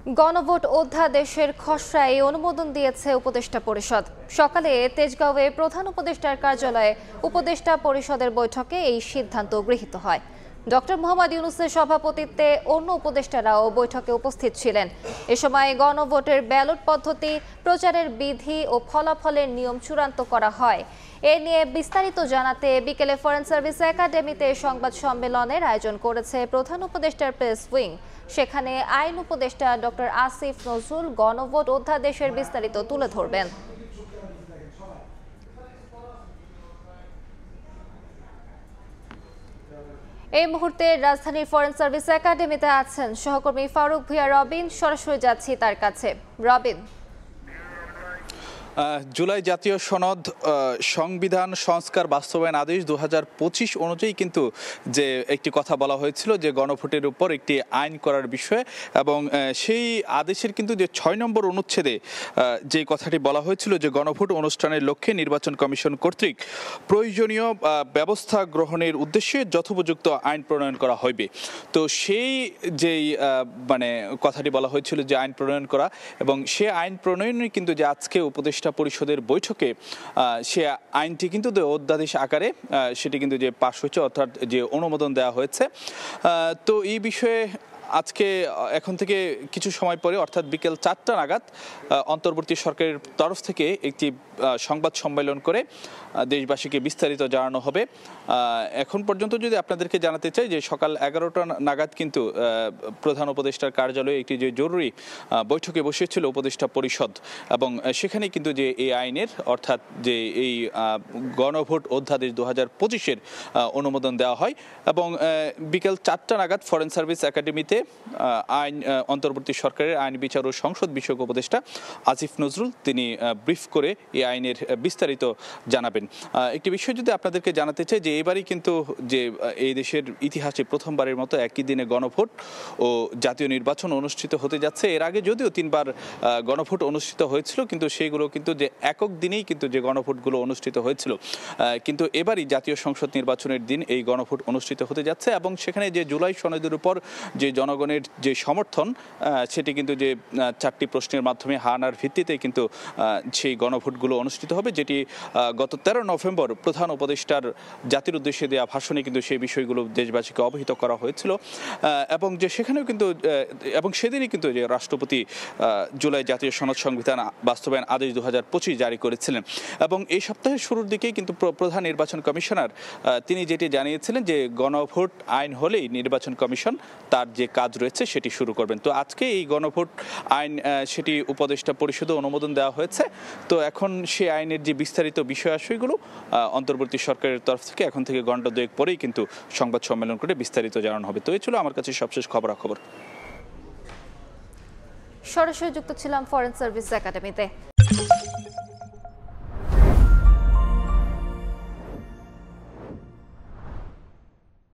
গণভোট অধ্যাদেশের খসড়ায় অনুমোদন দিয়েছে উপদেষ্টা পরিষদ। সকালে তেজগাঁওয়ে প্রধান উপদেষ্টার কার্যালয়ে উপদেষ্টা পরিষদের বৈঠকে এই সিদ্ধান্ত গৃহীত হয়। ডক্টর মোহাম্মদ ইউনূসের সভাপতিত্বে অন্য উপদেষ্টারাও বৈঠকে উপস্থিত ছিলেন। এ সময় গণভোটের ব্যালট পদ্ধতি, প্রচারের বিধি ও ফলাফলের নিয়ম চূড়ান্ত করা হয়। এ নিয়ে বিস্তারিত জানাতে বিকেলে ফরেন সার্ভিস একাডেমিতে সংবাদ সম্মেলনের আয়োজন করেছে প্রধান উপদেষ্টার প্রেস উইং। সেখানে আইন উপদেষ্টা ডক্টর আসিফ নজরুল গণভোট অধ্যাদেশের বিস্তারিত তুলে ধরবেন। এই মুহূর্তে রাজধানীর ফরেন সার্ভিস একাডেমিতে আছেন সহকর্মী ফারুক ভুঁইয়া রবিন। সরাসরি যাচ্ছি তার কাছে। রবিন, জুলাই জাতীয় সনদ সংবিধান সংস্কার বাস্তবায়ন আদেশ 2025 অনুযায়ী কিন্তু যে একটি কথা বলা হয়েছিল যে গণভোটের উপর একটি আইন করার বিষয়ে, এবং সেই আদেশের কিন্তু যে 6 নম্বর অনুচ্ছেদে যে কথাটি বলা হয়েছিল যে গণভোট অনুষ্ঠানের লক্ষ্যে নির্বাচন কমিশন কর্তৃক প্রয়োজনীয় ব্যবস্থা গ্রহণের উদ্দেশ্যে যথোপযুক্ত আইন প্রণয়ন করা হইবে। তো সেই যেই কথাটি বলা হয়েছিল যে আইন প্রণয়ন করা, এবং সে আইন প্রণয়নই কিন্তু যে আজকে উপদেষ্টা পরিষদের বৈঠকে সে আইনটি কিন্তু অধ্যাদেশ আকারে সেটি কিন্তু যে পাশ হয়েছে, অর্থাৎ যে অনুমোদন দেওয়া হয়েছে। তো এই বিষয়ে আজকে এখন থেকে কিছু সময় পরে অর্থাৎ বিকেল 4টা নাগাদ অন্তর্বর্তী সরকারের তরফ থেকে একটি সংবাদ সম্মেলন করে দেশবাসীকে বিস্তারিত জানানো হবে। এখন পর্যন্ত যদি আপনাদেরকে জানাতে চাই যে সকাল 11টা নাগাদ কিন্তু প্রধান উপদেষ্টার কার্যালয়ে একটি যে জরুরি বৈঠকে বসেছিল উপদেষ্টা পরিষদ, এবং সেখানে কিন্তু যে এই আইনের অর্থাৎ যে এই গণভোট অধ্যাদেশ 2025-এর অনুমোদন দেওয়া হয়, এবং বিকেল 4টা নাগাদ ফরেন সার্ভিস একাডেমিতে আইন অন্তর্বর্তী সরকারের আইন বিচার ও সংসদ বিষয়ক উপদেষ্টা আসিফ নজরুল তিনি ব্রিফ করে এই আইনের বিস্তারিত জানাবেন। একটি বিষয় যদি আপনাদেরকে জানাতে চাই যে এবারই কিন্তু যে এই দেশের ইতিহাসে প্রথমবারের মতো একই দিনে গণভোট ও জাতীয় নির্বাচন অনুষ্ঠিত হতে যাচ্ছে। এর আগে যদিও 3বার গণভোট অনুষ্ঠিত হয়েছিল, কিন্তু সেইগুলো কিন্তু যে একক দিনেই কিন্তু যে গণভোটগুলো অনুষ্ঠিত হয়েছিল, কিন্তু এবারই জাতীয় সংসদ নির্বাচনের দিন এই গণভোট অনুষ্ঠিত হতে যাচ্ছে, এবং সেখানে যে জুলাই সনদের উপর যে জনগণের যে সমর্থন সেটি কিন্তু যে 4টি প্রশ্নের মাধ্যমে হানার ভিত্তিতে কিন্তু সেই গণভোটগুলো অনুষ্ঠিত হবে, যেটি গত 13 নভেম্বর প্রধান উপদেষ্টার জাতির উদ্দেশ্যে দেওয়া ভাষণে কিন্তু সেই বিষয়গুলো দেশবাসীকে অবহিত করা হয়েছিল, এবং যে সেখানেও কিন্তু এবং সেদিনই কিন্তু যে রাষ্ট্রপতি জুলাই জাতীয় সনদ সংবিধান বাস্তবায়ন আদেশ 2025 জারি করেছিলেন। এবং এই সপ্তাহের শুরুর দিকেই কিন্তু প্রধান নির্বাচন কমিশনার তিনি যেটি জানিয়েছিলেন যে গণভোট আইন হলেই নির্বাচন কমিশন তার যে কাজ রয়েছে সেটি শুরু করবেন। তো আজকে এই গণভোট আইন সেটি উপদেষ্টা পরিষদে অনুমোদন দেওয়া হয়েছে। তো এখন সেই আইনের যে বিস্তারিত বিষয়াশয়গুলো অন্তর্বর্তী সরকারের তরফ থেকে এখন থেকে ঘণ্টা দুয়েক পরেই কিন্তু সংবাদ সম্মেলন করে বিস্তারিত জানানো হবে। তো এই ছিল আমার কাছে সবশেষ খবরাখবর। সরাসরি যুক্ত ছিলাম ফরেন সার্ভিস একাডেমিতে।